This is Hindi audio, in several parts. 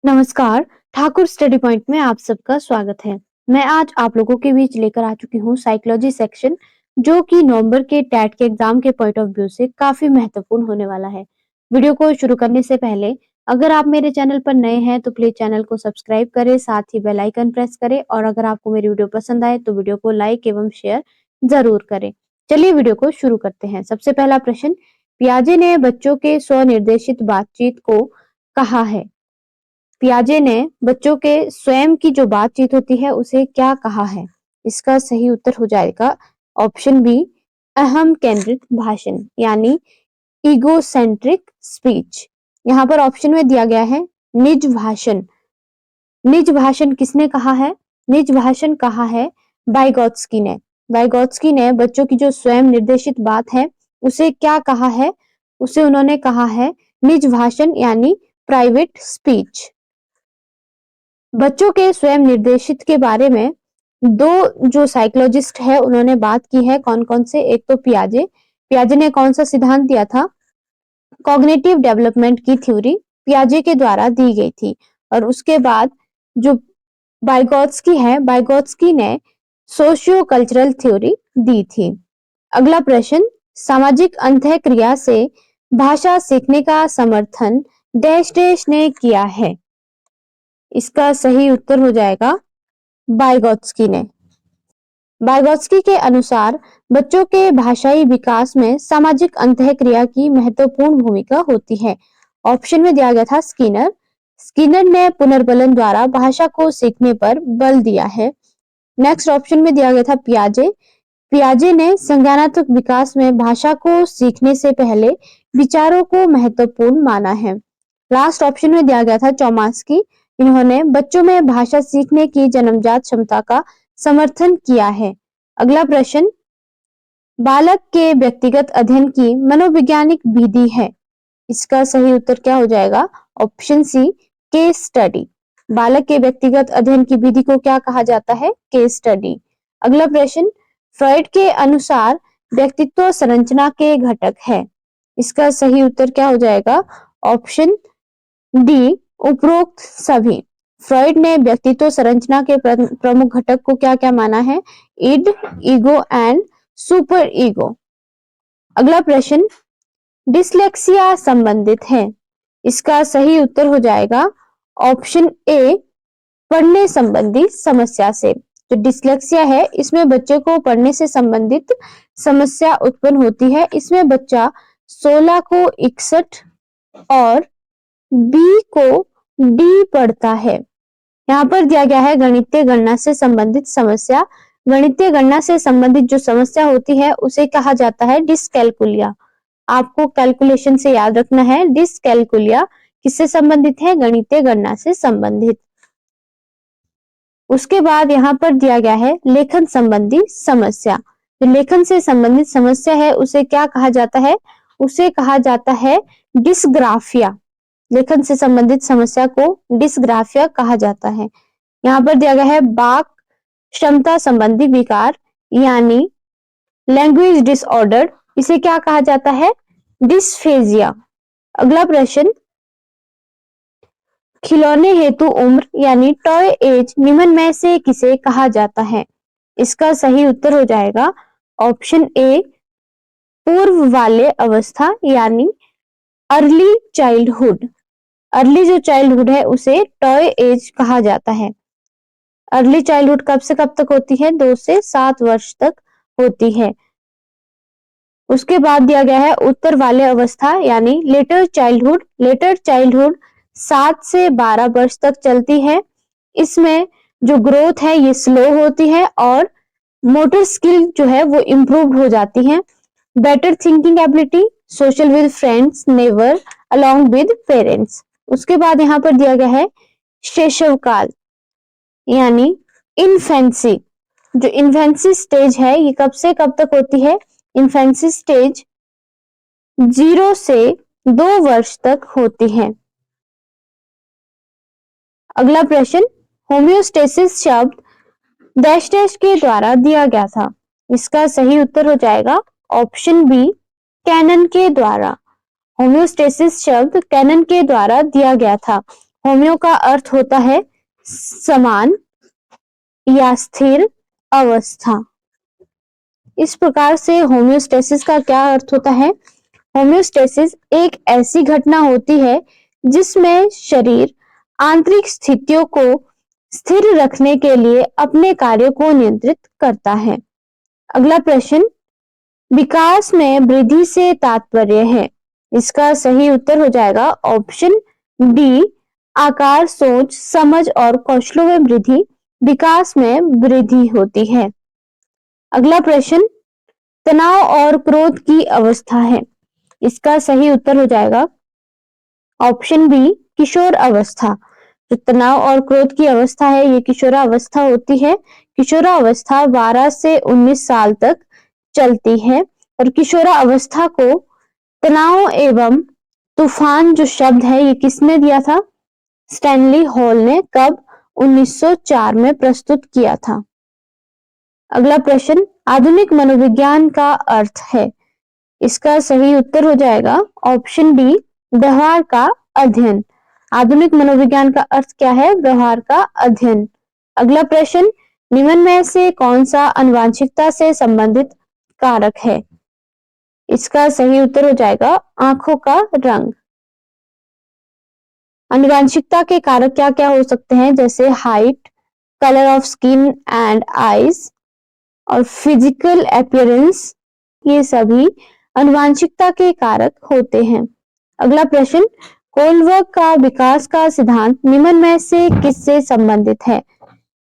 नमस्कार, ठाकुर स्टडी पॉइंट में आप सबका स्वागत है। मैं आज आप लोगों के बीच लेकर आ चुकी हूँ साइकोलॉजी सेक्शन, जो कि नवंबर के टैट के एग्जाम के पॉइंट ऑफ व्यू से काफी महत्वपूर्ण होने वाला है। वीडियो को शुरू करने से पहले अगर आप मेरे चैनल पर नए हैं तो प्लीज चैनल को सब्सक्राइब करें, साथ ही बेल आइकन प्रेस करें और अगर आपको मेरी वीडियो पसंद आए तो वीडियो को लाइक एवं शेयर जरूर करें। चलिए वीडियो को शुरू करते हैं। सबसे पहला प्रश्न, पियाजे ने बच्चों के स्वनिर्देशित बातचीत को कहा है। पियाजे ने बच्चों के स्वयं की जो बातचीत होती है उसे क्या कहा है? इसका सही उत्तर हो जाएगा ऑप्शन बी, अहम केंद्रित भाषण यानी ईगोसेंट्रिक स्पीच। यहाँ पर ऑप्शन में दिया गया है निज भाषण। निज भाषण किसने कहा है? निज भाषण कहा है वाइगोत्स्की ने। वाइगोत्स्की ने बच्चों की जो स्वयं निर्देशित बात है उसे क्या कहा है? उसे उन्होंने कहा है निज भाषण यानी प्राइवेट स्पीच। बच्चों के स्वयं निर्देशित के बारे में दो जो साइकोलॉजिस्ट है उन्होंने बात की है। कौन कौन से? एक तो पियाजे। पियाजे ने कौन सा सिद्धांत दिया था? कॉग्निटिव डेवलपमेंट की थ्योरी पियाजे के द्वारा दी गई थी। और उसके बाद जो वाइगोत्स्की है, वाइगोत्स्की ने सोशियो कल्चरल थ्योरी दी थी। अगला प्रश्न, सामाजिक अंतःक्रिया से भाषा सीखने का समर्थन डैश डैश ने किया है। इसका सही उत्तर हो जाएगा वाइगोत्स्की ने। वाइगोत्स्की के अनुसार बच्चों के भाषाई विकास में सामाजिक अंतःक्रिया की महत्वपूर्ण भूमिका होती है। ऑप्शन में दिया गया था स्किनर। स्किनर ने पुनर्बलन द्वारा भाषा को सीखने पर बल दिया है। नेक्स्ट ऑप्शन में दिया गया था पियाजे। पियाजे ने संज्ञानात्मक विकास में भाषा को सीखने से पहले विचारों को महत्वपूर्ण माना है। लास्ट ऑप्शन में दिया गया था चौमास्की। इन्होंने बच्चों में भाषा सीखने की जन्मजात क्षमता का समर्थन किया है। अगला प्रश्न, बालक के व्यक्तिगत अध्ययन की मनोवैज्ञानिक विधि है। इसका सही उत्तर क्या हो जाएगा? Option C, case study. बालक के व्यक्तिगत अध्ययन की विधि को क्या कहा जाता है? Case study. अगला प्रश्न, फ्रॉइड के अनुसार व्यक्तित्व संरचना के घटक है। इसका सही उत्तर क्या हो जाएगा? ऑप्शन डी, उपरोक्त सभी। फ्रॉइड ने व्यक्तित्व संरचना के प्रमुख घटक को क्या क्या माना है? Id, ego and super ego. अगला प्रश्न, डिसलेक्सिया संबंधित है। इसका सही उत्तर हो जाएगा ऑप्शन ए, पढ़ने संबंधी समस्या से। जो डिसलेक्सिया है इसमें बच्चे को पढ़ने से संबंधित समस्या उत्पन्न होती है। इसमें बच्चा 16 को 61 और बी को डी पढ़ता है। यहाँ पर दिया गया है गणितीय गणना से संबंधित समस्या। गणितीय गणना से संबंधित जो समस्या होती है उसे कहा जाता है डिसकैलकुलिया। आपको कैलकुलेशन से याद रखना है। डिसकैलकुलिया किससे संबंधित है? गणितीय गणना से संबंधित। उसके बाद यहाँ पर दिया गया है लेखन संबंधी समस्या। जो लेखन से संबंधित समस्या है उसे क्या कहा जाता है? उसे कहा जाता है डिसग्राफिया। लेखन से संबंधित समस्या को डिसग्राफिया कहा जाता है। यहाँ पर दिया गया है वाक क्षमता संबंधी विकार यानी लैंग्वेज डिसऑर्डर। इसे क्या कहा जाता है? डिस्फेजिया। अगला प्रश्न, खिलौने हेतु उम्र यानी टॉय एज निम्न में से किसे कहा जाता है? इसका सही उत्तर हो जाएगा ऑप्शन ए, पूर्व वाले अवस्था यानी अर्ली चाइल्डहुड। अर्ली जो चाइल्डहुड है उसे टॉय एज कहा जाता है। अर्ली चाइल्डहुड कब से कब तक होती है? 2 से 7 वर्ष तक होती है। उसके बाद दिया गया है उत्तर वाले अवस्था यानी लेटर चाइल्डहुड। लेटर चाइल्डहुड 7 से 12 वर्ष तक चलती है। इसमें जो ग्रोथ है ये स्लो होती है और मोटर स्किल जो है वो इम्प्रूव हो जाती है। Better thinking ability, social with friends, never along with parents. उसके बाद यहाँ पर दिया गया है शैशव काल यानी इन्फेंसी। जो इन्फेंसी स्टेज है ये कब से कब तक होती है? इन्फेंसी स्टेज 0 से 2 वर्ष तक होती है। अगला प्रश्न, होम्योस्टेसिस शब्द डैश डैश के द्वारा दिया गया था। इसका सही उत्तर हो जाएगा ऑप्शन बी, कैनन के द्वारा। होम्योस्टेसिस शब्द कैनन के द्वारा दिया गया था। होम्यो का अर्थ होता है समान या स्थिर अवस्था। इस प्रकार से होम्योस्टेसिस का क्या अर्थ होता है? होम्योस्टेसिस एक ऐसी घटना होती है जिसमें शरीर आंतरिक स्थितियों को स्थिर रखने के लिए अपने कार्य को नियंत्रित करता है। अगला प्रश्न, विकास में वृद्धि से तात्पर्य है। इसका सही उत्तर हो जाएगा ऑप्शन डी, आकार, सोच, समझ और कौशलों में वृद्धि, विकास में वृद्धि होती है। अगला प्रश्न, तनाव और क्रोध की अवस्था है। इसका सही उत्तर हो जाएगा ऑप्शन बी, किशोर अवस्था। जो तनाव और क्रोध की अवस्था है ये किशोरावस्था होती है। किशोरावस्था 12 से 19 साल तक चलती है और किशोरावस्था को तनाव एवं तूफान जो शब्द है ये किसने दिया था? स्टैनली हॉल ने। कब? 1904 में प्रस्तुत किया था। अगला प्रश्न, आधुनिक मनोविज्ञान का अर्थ है। इसका सही उत्तर हो जाएगा ऑप्शन डी, व्यवहार का अध्ययन। आधुनिक मनोविज्ञान का अर्थ क्या है? व्यवहार का अध्ययन। अगला प्रश्न, निम्न में से कौन सा आनुवंशिकता से संबंधित कारक है? इसका सही उत्तर हो जाएगा आंखों का रंग। आनुवंशिकता के कारक क्या क्या हो सकते हैं? जैसे height, colour of skin and eyes और फिजिकल अपीयरेंस, ये सभी आनुवंशिकता के कारक होते हैं। अगला प्रश्न, कोलबर्ग का विकास का सिद्धांत निम्न में से किससे संबंधित है?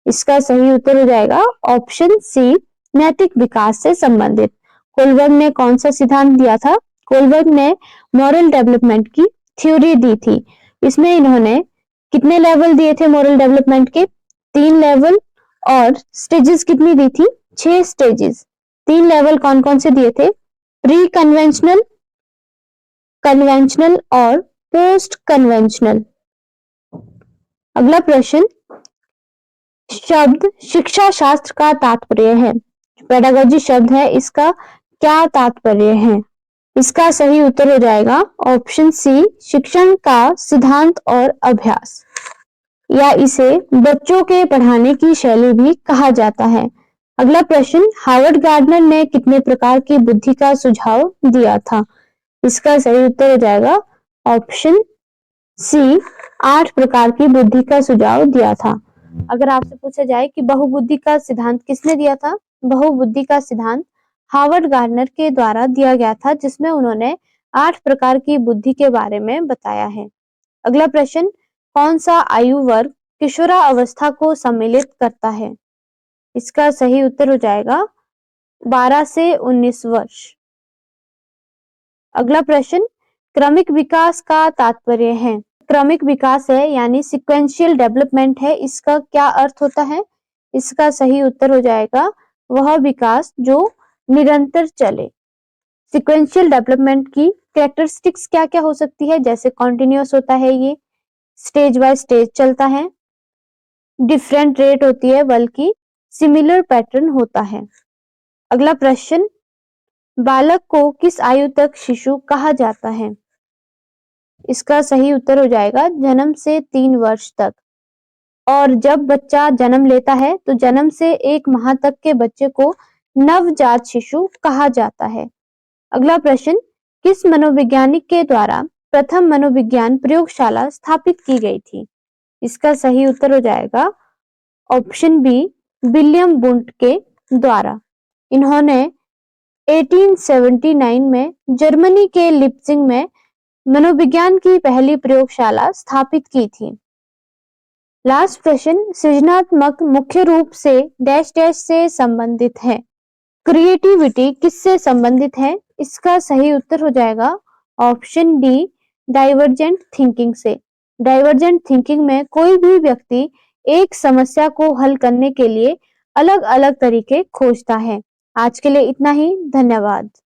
इसका सही उत्तर हो जाएगा ऑप्शन सी, नैतिक विकास से संबंधित। कोलबर्ग ने कौन सा सिद्धांत दिया था? कोलबर्ग ने मॉरल डेवलपमेंट की थ्योरी दी थी। इसमें इन्होंने कितने लेवल दिए थे मॉरल डेवलपमेंट के? 3 लेवल। और स्टेजेस कितनी दी थी? 6 स्टेजेस। 3 लेवल कौन कौन से दिए थे? प्री कन्वेंशनल, कन्वेंशनल और पोस्ट कन्वेंशनल। अगला प्रश्न, शब्द शिक्षा शास्त्र का तात्पर्य है। पेडागोजी शब्द है, इसका क्या तात्पर्य है? इसका सही उत्तर हो जाएगा ऑप्शन सी, शिक्षण का सिद्धांत और अभ्यास, या इसे बच्चों के पढ़ाने की शैली भी कहा जाता है। अगला प्रश्न, हार्वर्ड गार्डनर ने कितने प्रकार की बुद्धि का सुझाव दिया था? इसका सही उत्तर हो जाएगा ऑप्शन सी, 8 प्रकार की बुद्धि का सुझाव दिया था। अगर आपसे पूछा जाए कि बहुबुद्धि का सिद्धांत किसने दिया था? बहुबुद्धि का सिद्धांत हार्वर्ड गार्डनर के द्वारा दिया गया था, जिसमें उन्होंने 8 प्रकार की बुद्धि के बारे में बताया है। अगला प्रश्न, कौन सा आयु वर्ग किशोरावस्था को सम्मिलित करता है? इसका सही उत्तर हो जाएगा 12 से 19 वर्ष। अगला प्रश्न, क्रमिक विकास का तात्पर्य है। क्रमिक विकास है यानी सिक्वेंशियल डेवलपमेंट है, इसका क्या अर्थ होता है? इसका सही उत्तर हो जाएगा वह विकास जो निरंतर चले। सिक्वेंशियल डेवलपमेंट की कैरेक्टरिस्टिक्स क्या क्या हो सकती है? जैसे कॉन्टिन्यूअस होता है, ये स्टेज बाय स्टेज चलता है, डिफरेंट रेट होती है, बल्कि सिमिलर पैटर्न होता है। अगला प्रश्न, बालक को किस आयु तक शिशु कहा जाता है? इसका सही उत्तर हो जाएगा जन्म से 3 वर्ष तक। और जब बच्चा जन्म लेता है तो जन्म से 1 माह तक के बच्चे को नवजात शिशु कहा जाता है। अगला प्रश्न, किस मनोवैज्ञानिक के द्वारा प्रथम मनोविज्ञान प्रयोगशाला स्थापित की गई थी? इसका सही उत्तर हो जाएगा ऑप्शन बी, विलियम वुंट के द्वारा। इन्होंने 1879 में जर्मनी के लिप्जिंग में मनोविज्ञान की पहली प्रयोगशाला स्थापित की थी। लास्ट प्रश्न, सृजनात्मक मुख्य रूप से डैश डैश से संबंधित है। क्रिएटिविटी किससे संबंधित है? इसका सही उत्तर हो जाएगा ऑप्शन डी, डाइवर्जेंट थिंकिंग से। डाइवर्जेंट थिंकिंग में कोई भी व्यक्ति एक समस्या को हल करने के लिए अलग अलग तरीके खोजता है। आज के लिए इतना ही, धन्यवाद।